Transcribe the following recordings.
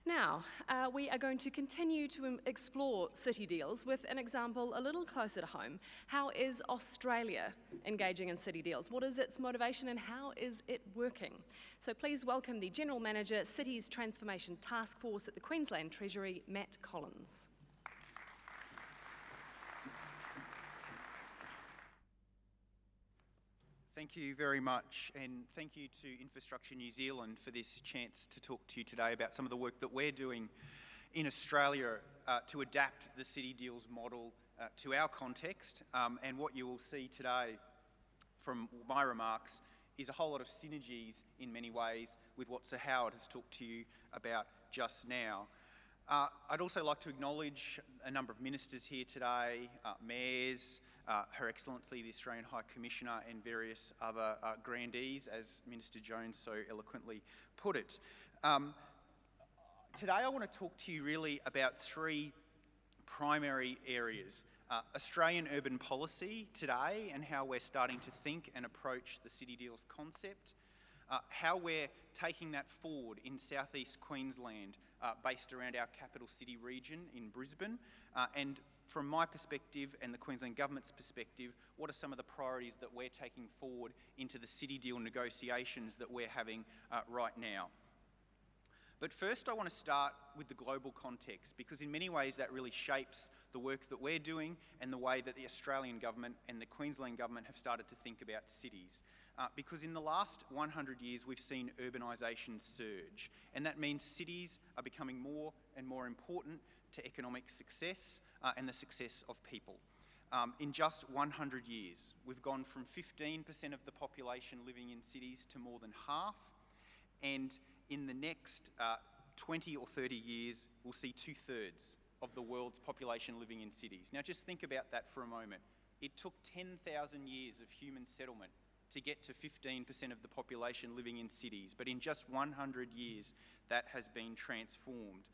Now, we are going to continue to explore city deals with an example a little closer to home. How is Australia engaging in city deals? What is its motivation and how is it working? So please welcome the General Manager, Cities Transformation Task Force at the Queensland Treasury, Matt Collins. Thank you very much, and thank you to Infrastructure New Zealand for this chance to talk to you today about some of the work that we're doing in Australia to adapt the City Deals model to our context. And what you will see today from my remarks is a whole lot of synergies in many ways with what Sir Howard has talked to you about just now. I'd also like to acknowledge a number of ministers here today, mayors, Her Excellency the Australian High Commissioner and various other grandees, as Minister Jones so eloquently put it. Today I want to talk to you really about three primary areas. Australian urban policy today and how we're starting to think and approach the City Deals concept. How we're taking that forward in southeast Queensland based around our capital city region in Brisbane, and from my perspective and the Queensland Government's perspective, what are some of the priorities that we're taking forward into the City Deal negotiations that we're having right now. But first I want to start with the global context, because in many ways that really shapes the work that we're doing and the way that the Australian Government and the Queensland Government have started to think about cities. Because in the last 100 years we've seen urbanisation surge, and that means cities are becoming more and more important to economic success and the success of people. In just 100 years, we've gone from 15% of the population living in cities to more than half, and in the next 20 or 30 years, we'll see 2/3 of the world's population living in cities. Now just think about that for a moment. It took 10,000 years of human settlement to get to 15% of the population living in cities, but in just 100 years, that has been transformed.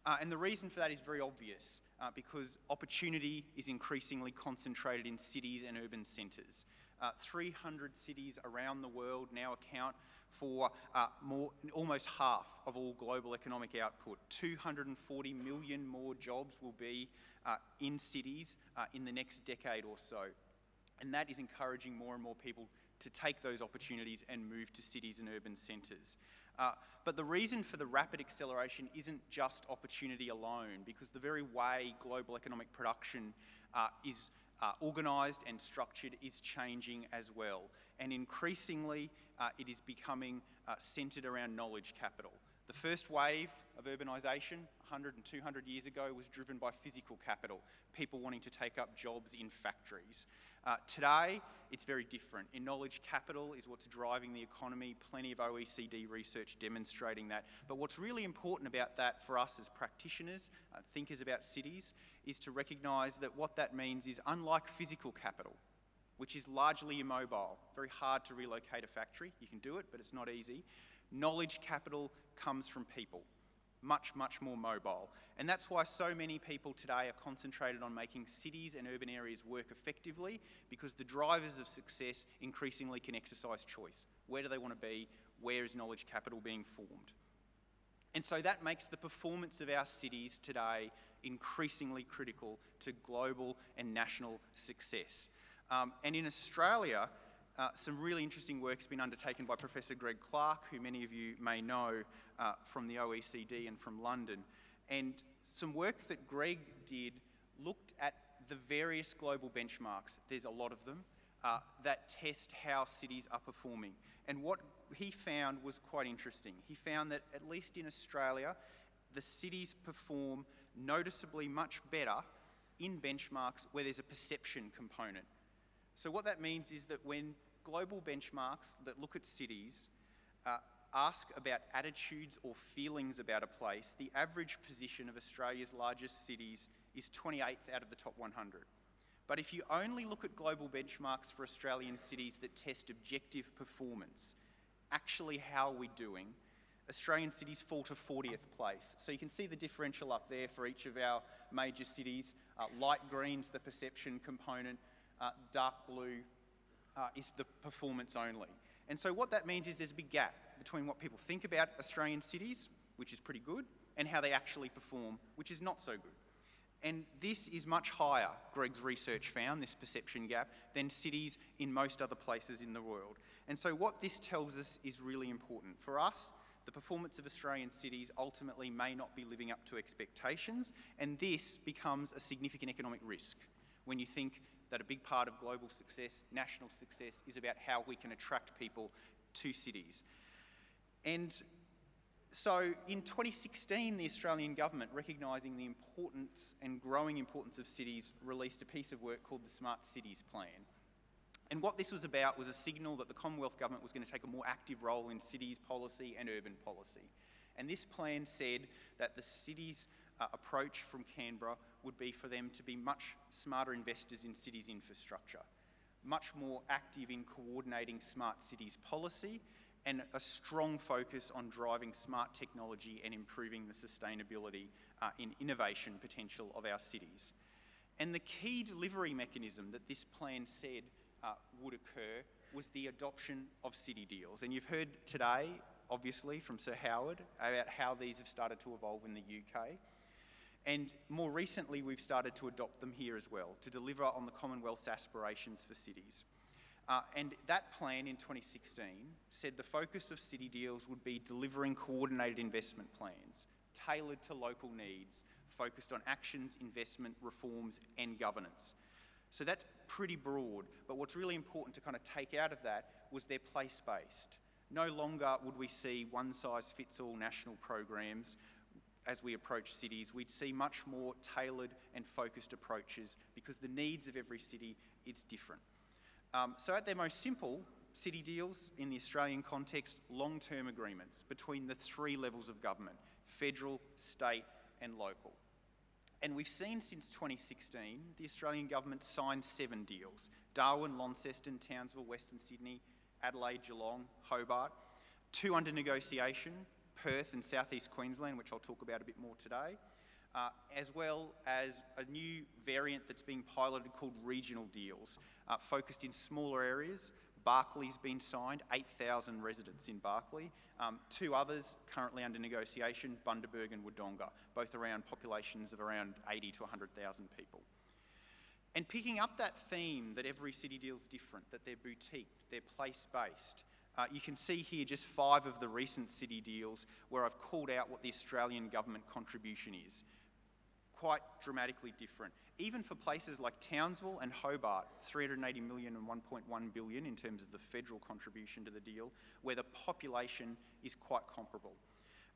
And the reason for that is very obvious, because opportunity is increasingly concentrated in cities and urban centres. 300 cities around the world now account for almost half of all global economic output. 240 million more jobs will be in cities in the next decade or so. And that is encouraging more and more people to take those opportunities and move to cities and urban centres. But the reason for the rapid acceleration isn't just opportunity alone, because the very way global economic production is organised and structured is changing as well. And increasingly, it is becoming centred around knowledge capital. The first wave of urbanisation 100 and 200 years ago was driven by physical capital, people wanting to take up jobs in factories. Today, it's very different. In knowledge capital is what's driving the economy, plenty of OECD research demonstrating that. But what's really important about that for us as practitioners, thinkers about cities, is to recognise that what that means is, unlike physical capital, which is largely immobile, very hard to relocate a factory, you can do it, but it's not easy, knowledge capital comes from people. Much, much more mobile. And that's why so many people today are concentrated on making cities and urban areas work effectively, because the drivers of success increasingly can exercise choice. Where do they want to be? Where is knowledge capital being formed? And so that makes the performance of our cities today increasingly critical to global and national success. And in Australia, some really interesting work's been undertaken by Professor Greg Clark, who many of you may know from the OECD and from London. And some work that Greg did looked at the various global benchmarks, there's a lot of them, that test how cities are performing. And what he found was quite interesting. He found that, at least in Australia, the cities perform noticeably much better in benchmarks where there's a perception component. So what that means is that when global benchmarks that look at cities ask about attitudes or feelings about a place, the average position of Australia's largest cities is 28th out of the top 100. But if you only look at global benchmarks for Australian cities that test objective performance, actually how are we doing, Australian cities fall to 40th place. So you can see the differential up there for each of our major cities. Light green's the perception component, dark blue is the performance only. And so what that means is there's a big gap between what people think about Australian cities which is pretty good, and how they actually perform, which is not so good. And this is much higher, Greg's research found, this perception gap, than cities in most other places in the world. And so what this tells us is really important. For us, the performance of Australian cities ultimately may not be living up to expectations, and this becomes a significant economic risk when you think that a big part of global success, national success, is about how we can attract people to cities. And so in 2016, the Australian government, recognising the importance and growing importance of cities, released a piece of work called the Smart Cities Plan. And what this was about was a signal that the Commonwealth Government was going to take a more active role in cities policy and urban policy. And this plan said that the cities' approach from Canberra would be for them to be much smarter investors in cities infrastructure, much more active in coordinating smart cities policy, and a strong focus on driving smart technology and improving the sustainability and innovation potential of our cities. And the key delivery mechanism that this plan said would occur was the adoption of city deals. And you've heard today, obviously, from Sir Howard about how these have started to evolve in the UK. And more recently, we've started to adopt them here as well, to deliver on the Commonwealth's aspirations for cities. And that plan in 2016 said the focus of city deals would be delivering coordinated investment plans, tailored to local needs, focused on actions, investment, reforms and governance. So that's pretty broad, but what's really important to kind of take out of that was they're place-based. No longer would we see one-size-fits-all national programs as we approach cities. We'd see much more tailored and focused approaches because the needs of every city is different. So at their most simple, city deals in the Australian context, long-term agreements between the three levels of government, federal, state and local. And we've seen since 2016, the Australian government signed 7 deals: Darwin, Launceston, Townsville, Western Sydney, Adelaide, Geelong, Hobart, 2 under negotiation, Perth and South East Queensland, which I'll talk about a bit more today, as well as a new variant that's being piloted called regional deals, focused in smaller areas. Barclay's been signed, 8,000 residents in Barclay. 2 others currently under negotiation, Bundaberg and Wodonga, both around populations of around 80 to 100,000 people. And picking up that theme that every city deal's different, that they're boutique, they're place-based, you can see here just 5 of the recent city deals where I've called out what the Australian government contribution is. Quite dramatically different. Even for places like Townsville and Hobart, 380 million and 1.1 billion in terms of the federal contribution to the deal, where the population is quite comparable.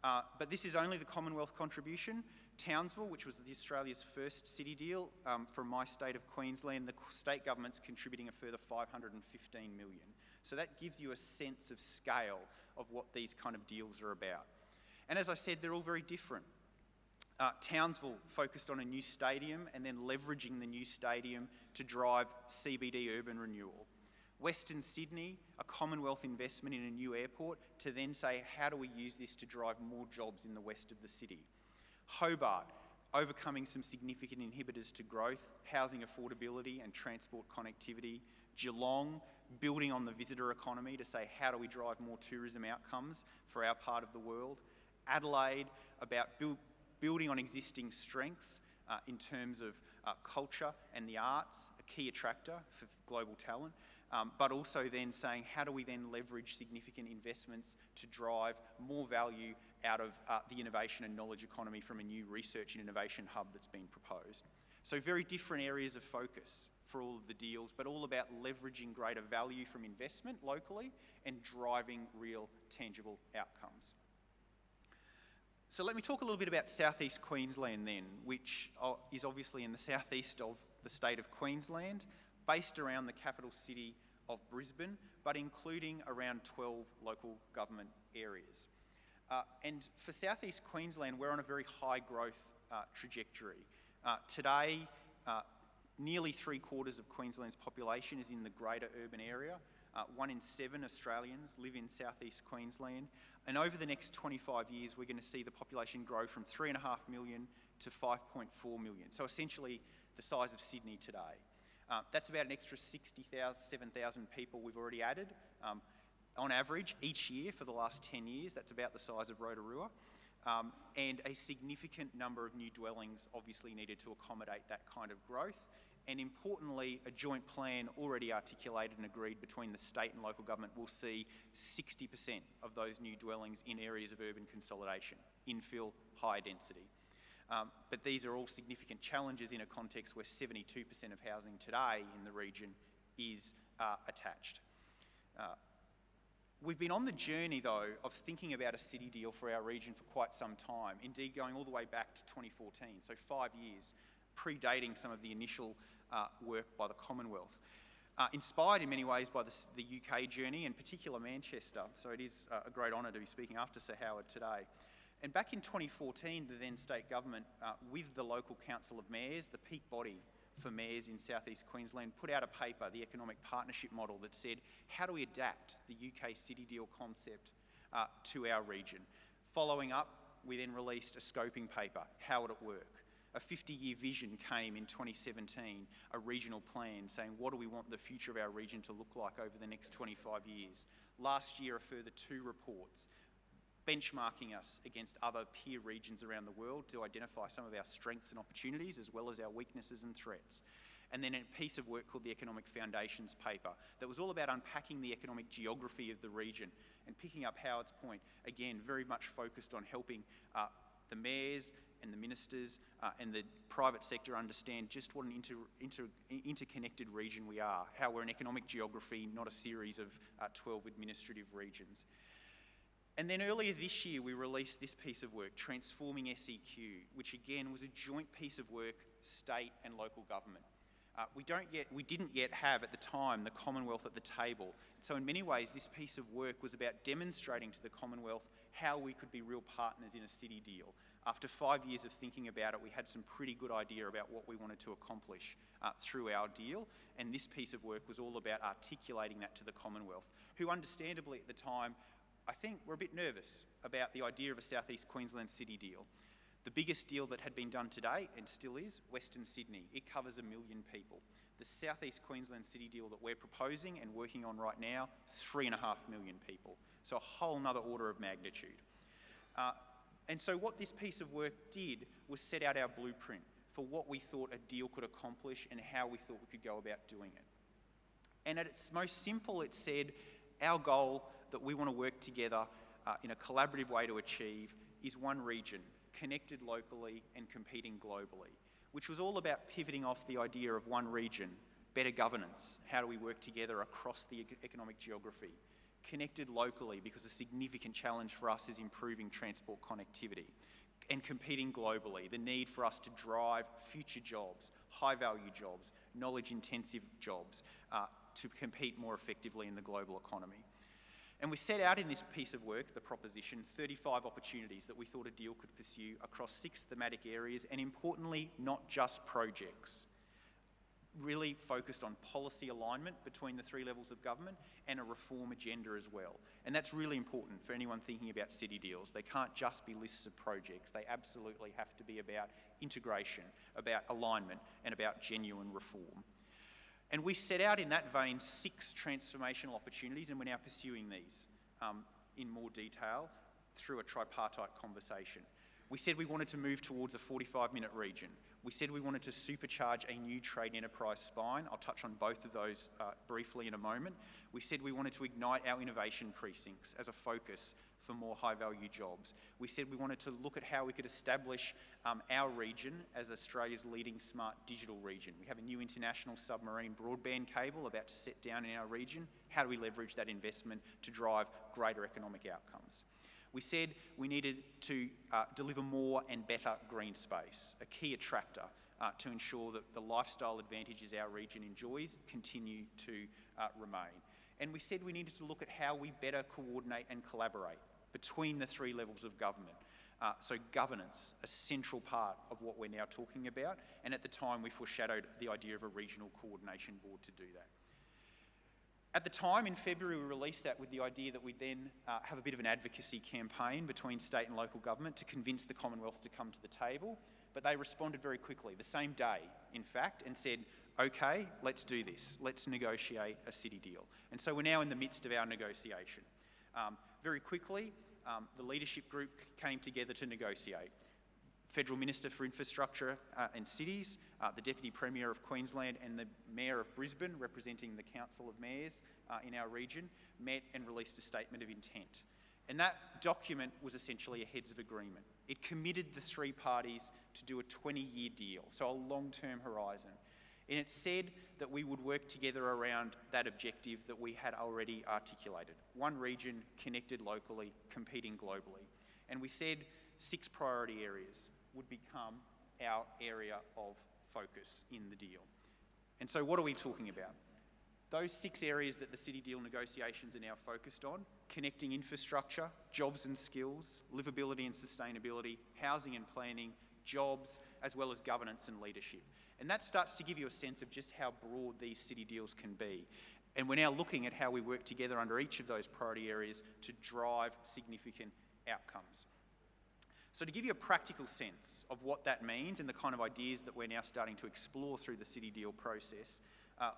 But this is only the Commonwealth contribution. Townsville, which was Australia's first city deal, from my state of Queensland, the state government's contributing a further 515 million. So that gives you a sense of scale of what these kind of deals are about. And as I said, they're all very different. Townsville focused on a new stadium and then leveraging the new stadium to drive CBD urban renewal. Western Sydney, a Commonwealth investment in a new airport to then say, how do we use this to drive more jobs in the west of the city? Hobart, overcoming some significant inhibitors to growth, housing affordability and transport connectivity. Geelong, building on the visitor economy to say, how do we drive more tourism outcomes for our part of the world? Adelaide, about building on existing strengths in terms of culture and the arts, a key attractor for global talent, but also then saying, how do we then leverage significant investments to drive more value out of the innovation and knowledge economy from a new research and innovation hub that's been proposed. So very different areas of focus for all of the deals, but all about leveraging greater value from investment locally and driving real tangible outcomes. So let me talk a little bit about South East Queensland then, which is obviously in the southeast of the state of Queensland, based around the capital city of Brisbane, but including around 12 local government areas. And for South East Queensland, we're on a very high growth trajectory. Today, nearly 3/4 of Queensland's population is in the greater urban area. 1 in 7 Australians live in South East Queensland. And over the next 25 years, we're going to see the population grow from 3.5 million to 5.4 million. So essentially the size of Sydney today. That's about an extra 7,000 people we've already added. On average, each year for the last 10 years, that's about the size of Rotorua. and a significant number of new dwellings obviously needed to accommodate that kind of growth. And importantly, a joint plan already articulated and agreed between the state and local government will see 60% of those new dwellings in areas of urban consolidation, infill, high density. But these are all significant challenges in a context where 72% of housing today in the region is attached. We've been on the journey, though, of thinking about a city deal for our region for quite some time, indeed going all the way back to 2014, so 5 years, predating some of the initial work by the Commonwealth. Inspired in many ways by the UK journey, in particular Manchester, so it is a great honour to be speaking after Sir Howard today. And back in 2014, the then state government, with the local council of mayors, the peak body for mayors in southeast Queensland, put out a paper, the economic partnership model, that said, how do we adapt the UK city deal concept to our region? Following up, we then released a scoping paper, how would it work? A 50-year vision came in 2017, a regional plan saying what do we want the future of our region to look like over the next 25 years. Last year, a further 2 reports benchmarking us against other peer regions around the world to identify some of our strengths and opportunities as well as our weaknesses and threats. And then a piece of work called the Economic Foundations paper that was all about unpacking the economic geography of the region and picking up Howard's point, again, very much focused on helping the mayors and the ministers and the private sector understand just what an interconnected region we are, how we're an economic geography, not a series of 12 administrative regions. And then earlier this year, we released this piece of work, Transforming SEQ, which again was a joint piece of work, state and local government. We didn't yet have at the time the Commonwealth at the table. So in many ways, this piece of work was about demonstrating to the Commonwealth how we could be real partners in a city deal. After 5 years of thinking about it, we had some pretty good idea about what we wanted to accomplish through our deal. And this piece of work was all about articulating that to the Commonwealth, who understandably at the time, I think, were a bit nervous about the idea of a South East Queensland city deal. The biggest deal that had been done to date, and still is, Western Sydney. It covers 1 million people. The South East Queensland city deal that we're proposing and working on right now, 3.5 million people. So a whole nother order of magnitude. And so what this piece of work did was set out our blueprint for what we thought a deal could accomplish and how we thought we could go about doing it. And at its most simple, it said, our goal that we want to work together in a collaborative way to achieve is one region, connected locally and competing globally, which was all about pivoting off the idea of one region, better governance, how do we work together across the economic geography, connected locally because a significant challenge for us is improving transport connectivity, and competing globally, the need for us to drive future jobs, high-value jobs, knowledge-intensive jobs, to compete more effectively in the global economy. And we set out in this piece of work, the proposition, 35 opportunities that we thought a deal could pursue across 6 thematic areas, and importantly, not just projects. Really focused on policy alignment between the 3 levels of government and a reform agenda as well. And that's really important for anyone thinking about city deals. They can't just be lists of projects. They absolutely have to be about integration, about alignment, and about genuine reform. And we set out in that vein 6 transformational opportunities, and we're now pursuing these in more detail through a tripartite conversation. We said we wanted to move towards a 45-minute region. We said we wanted to supercharge a new trade enterprise spine. I'll touch on both of those briefly in a moment. We said we wanted to ignite our innovation precincts as a focus for more high-value jobs. We said we wanted to look at how we could establish our region as Australia's leading smart digital region. We have a new international submarine broadband cable about to set down in our region. How do we leverage that investment to drive greater economic outcomes? We said we needed to deliver more and better green space, a key attractor to ensure that the lifestyle advantages our region enjoys continue to remain. And we said we needed to look at how we better coordinate and collaborate between the 3 levels of government. So governance, a central part of what we're now talking about, and at the time we foreshadowed the idea of a regional coordination board to do that. At the time, in February, we released that with the idea that we'd then have a bit of an advocacy campaign between state and local government to convince the Commonwealth to come to the table, but they responded very quickly, the same day, in fact, and said, okay, let's do this. Let's negotiate a city deal. And so we're now in the midst of our negotiation. Very quickly, the leadership group came together to negotiate. Federal Minister for Infrastructure and Cities, the Deputy Premier of Queensland and the Mayor of Brisbane, representing the Council of Mayors in our region, met and released a statement of intent. And that document was essentially a heads of agreement. It committed the three parties to do a 20-year deal, so a long-term horizon. And it said that we would work together around that objective that we had already articulated. One region, connected locally, competing globally. And we said 6 priority areas would become our area of focus in the deal. And so what are we talking about? Those 6 areas that the City Deal negotiations are now focused on: connecting infrastructure, jobs and skills, livability and sustainability, housing and planning, jobs, as well as governance and leadership. And that starts to give you a sense of just how broad these city deals can be. And we're now looking at how we work together under each of those priority areas to drive significant outcomes. So to give you a practical sense of what that means and the kind of ideas that we're now starting to explore through the City Deal process,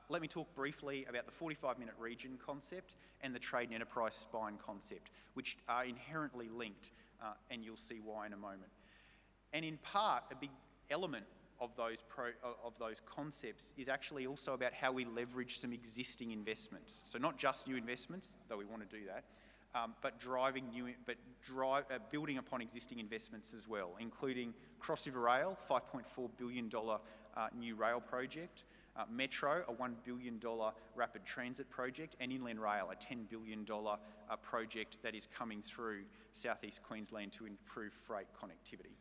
let me talk briefly about the 45-minute region concept and the trade and enterprise spine concept, which are inherently linked, and you'll see why in a moment. And in part, a big element of those concepts is actually also about how we leverage some existing investments. So not just new investments, though we want to do that, but building upon existing investments as well, including Cross River Rail, $5.4 billion new rail project, Metro, a $1 billion rapid transit project, and Inland Rail, a $10 billion project that is coming through southeast Queensland to improve freight connectivity.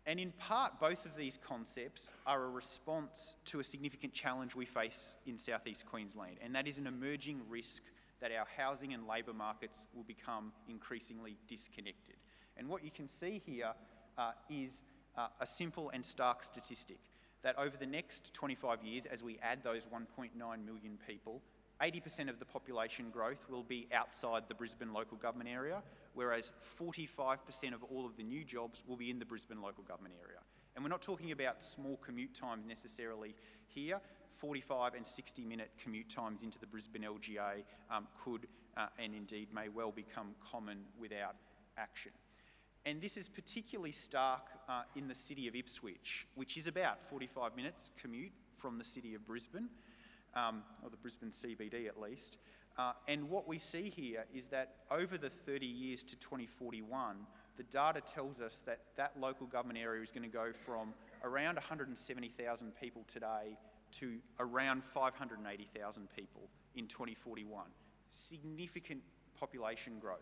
And in part, both of these concepts are a response to a significant challenge we face in southeast Queensland, and that is an emerging risk that our housing and labour markets will become increasingly disconnected. And what you can see here is a simple and stark statistic, that over the next 25 years, as we add those 1.9 million people, 80% of the population growth will be outside the Brisbane local government area, whereas 45% of all of the new jobs will be in the Brisbane local government area. And we're not talking about small commute times necessarily here. 45 and 60-minute commute times into the Brisbane LGA could and indeed may well become common without action. And this is particularly stark in the city of Ipswich, which is about 45 minutes commute from the city of Brisbane, or the Brisbane CBD at least. And what we see here is that over the 30 years to 2041, the data tells us that that local government area is going to go from around 170,000 people today to around 580,000 people in 2041. Significant population growth.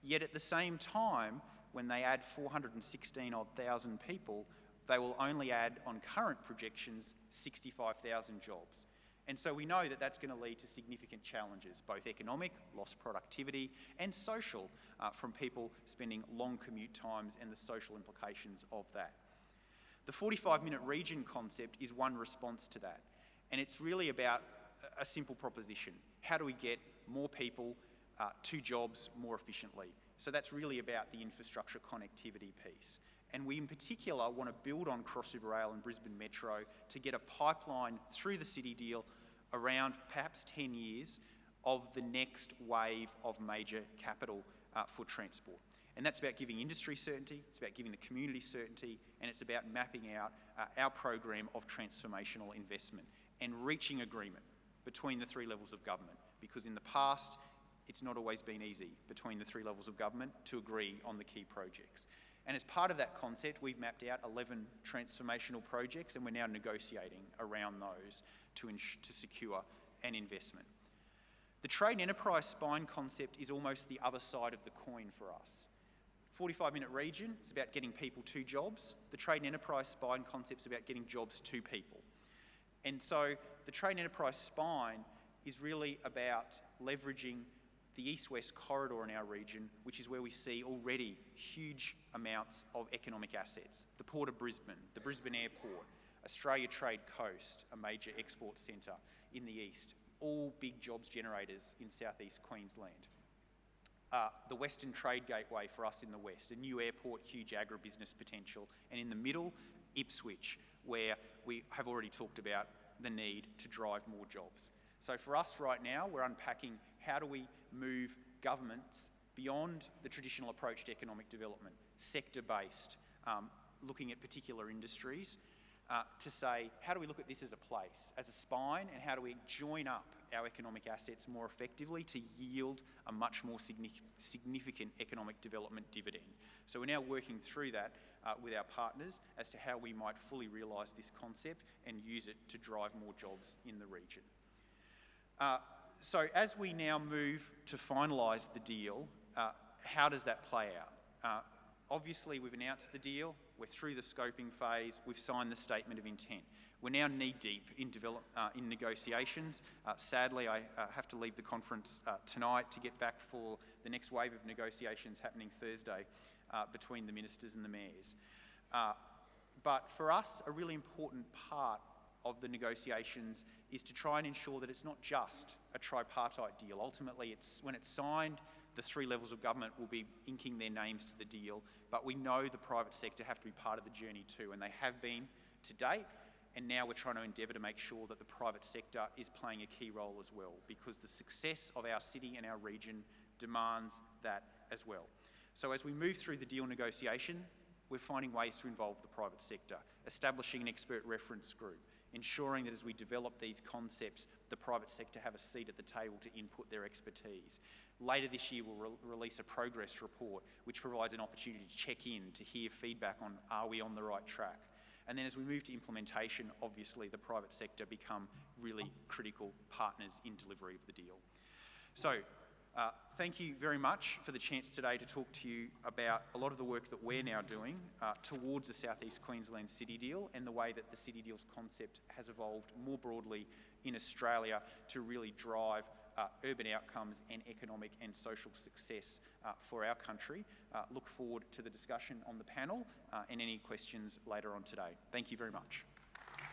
Yet at the same time, when they add 416,000 people, they will only add, on current projections, 65,000 jobs. And so we know that that's going to lead to significant challenges, both economic, lost productivity, and social, from people spending long commute times and the social implications of that. The 45-minute region concept is one response to that. And it's really about a simple proposition. How do we get more people to jobs more efficiently? So that's really about the infrastructure connectivity piece. And we in particular want to build on Cross River Rail and Brisbane Metro to get a pipeline through the City Deal around perhaps 10 years of the next wave of major capital for transport. And that's about giving industry certainty, it's about giving the community certainty, and it's about mapping out our program of transformational investment and reaching agreement between the 3 levels of government. Because in the past, it's not always been easy between the 3 levels of government to agree on the key projects. And as part of that concept, we've mapped out 11 transformational projects, and we're now negotiating around those to secure an investment. The trade and enterprise spine concept is almost the other side of the coin for us. 45-minute region is about getting people to jobs. The trade and enterprise spine concept is about getting jobs to people. And so the trade and enterprise spine is really about leveraging the east-west corridor in our region, which is where we see already huge amounts of economic assets. The Port of Brisbane, the Brisbane Airport, Australia Trade Coast, a major export centre in the east, all big jobs generators in southeast Queensland. The Western Trade Gateway for us in the west, a new airport, huge agribusiness potential, and in the middle, Ipswich, where we have already talked about the need to drive more jobs. So for us right now, we're unpacking how do we move governments beyond the traditional approach to economic development, sector-based, looking at particular industries, to say, how do we look at this as a place, as a spine, and how do we join up our economic assets more effectively to yield a much more significant economic development dividend? So we're now working through that with our partners as to how we might fully realise this concept and use it to drive more jobs in the region. So as we now move to finalise the deal, how does that play out? Obviously, we've announced the deal, we're through the scoping phase, we've signed the statement of intent. We're now knee-deep in negotiations. Sadly, I have to leave the conference tonight to get back for the next wave of negotiations happening Thursday between the ministers and the mayors. But for us, a really important part of the negotiations is to try and ensure that it's not just a tripartite deal. Ultimately, when it's signed, the three levels of government will be inking their names to the deal, but we know the private sector have to be part of the journey too, and they have been to date, and now we're trying to endeavour to make sure that the private sector is playing a key role as well, because the success of our city and our region demands that as well. So as we move through the deal negotiation, we're finding ways to involve the private sector, establishing an expert reference group, ensuring that as we develop these concepts, the private sector have a seat at the table to input their expertise. Later this year, we'll release a progress report, which provides an opportunity to check in, to hear feedback on, are we on the right track? And then as we move to implementation, obviously the private sector become really critical partners in delivery of the deal. So, thank you very much for the chance today to talk to you about a lot of the work that we're now doing towards the South East Queensland City Deal and the way that the City Deals concept has evolved more broadly in Australia to really drive urban outcomes and economic and social success for our country. Look forward to the discussion on the panel and any questions later on today. Thank you very much.